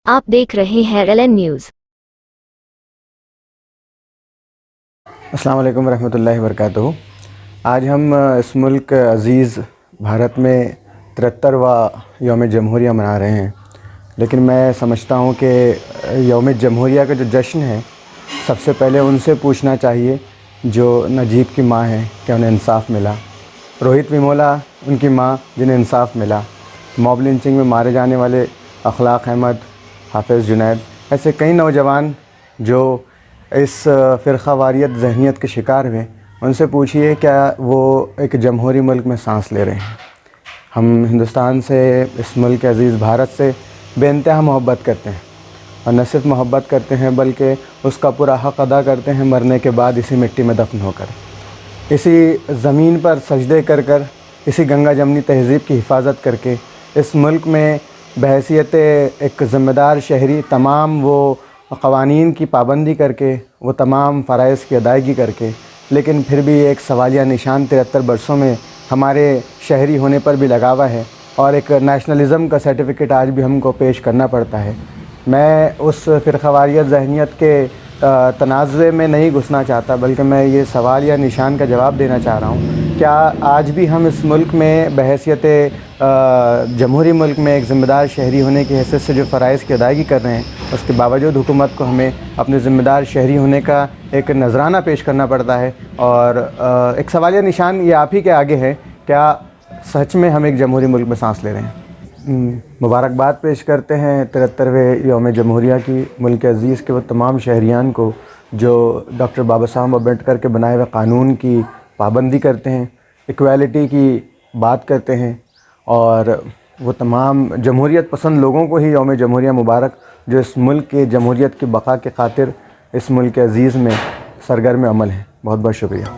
आप देख रहे हैं LN न्यूज़। अस्सलाम वालेकुम रहमतुल्लाहि वबरकातुहू। आज हम इस मुल्क अज़ीज़ भारत में 73वां यौम जमहूरिया मना रहे हैं, लेकिन मैं समझता हूँ कि यौम जमहूरिया का जो जश्न है, सबसे पहले उनसे पूछना चाहिए जो नजीब की माँ हैं कि उन्हें इंसाफ़ मिला, रोहित वेमुला उनकी माँ जिन्हें इंसाफ़ मिला, मॉब लिंचिंग में मारे जाने वाले अखलाक अहमद, हाफिज़ जुनैद, ऐसे कई नौजवान जो इस फ़िरक़ा वारियत ज़हनियत के शिकार हुए, उनसे पूछिए क्या वो एक जमहूरी मुल्क में सांस ले रहे हैं। हम हिंदुस्तान से, इस मुल्क अज़ीज़ भारत से बेइंतहा मोहब्बत करते हैं, और न सिर्फ मोहब्बत करते हैं बल्कि उसका पूरा हक़ अदा करते हैं मरने के बाद इसी मिट्टी में दफन होकर, इसी ज़मीन पर सजदे कर कर, इसी गंगा जमनी तहज़ीब की हिफाजत करके, इस मुल्क में बहैसियत एक ज़िम्मेदार शहरी तमाम वो क़वानीन की पाबंदी करके, वो तमाम फ़राइज़ की अदायगी करके, लेकिन फिर भी एक सवालिया निशान 73 बरसों में हमारे शहरी होने पर भी लगा हुआ है, और एक नेशनलिज़म का सर्टिफ़िकेट आज भी हमको पेश करना पड़ता है। मैं उस फ़िरक़ा वारियत ज़हनियत के तनाज़ुए में नहीं घुसना चाहता, बल्कि मैं ये सवाल या निशान का जवाब देना चाह रहा हूँ, क्या आज भी हम इस मुल्क में बहैसियत जमहूरी मुल्क में एक ज़िम्मेदार शहरी होने की हैसियत से जो फ़राइज़ की अदायगी कर रहे हैं, उसके बावजूद हुकूमत को हमें अपने ज़िम्मेदार शहरी होने का एक नज़राना पेश करना पड़ता है। और एक सवालिया निशान ये आप ही के आगे है, क्या सच में हम एक जमहूरी मुल्क में सांस ले रहे हैं। मुबारकबाद पेश करते हैं 73वें यौम जमहूरिया की मुल्क अज़ीज़ के वो तमाम शहरियान को जो डॉक्टर बाबा साहब अम्बेडकर के बनाए हुए क़ानून की पाबंदी करते हैं, इक्वालिटी की बात करते हैं, और वो तमाम जमहूरियत पसंद लोगों को ही यौम जमहूरिया मुबारक, जो इस मुल्क के जमहूरियत की बक़ा के ख़ातिर इस मुल्क अज़ीज़ में सरगर्म अमल हैं। बहुत बहुत शुक्रिया।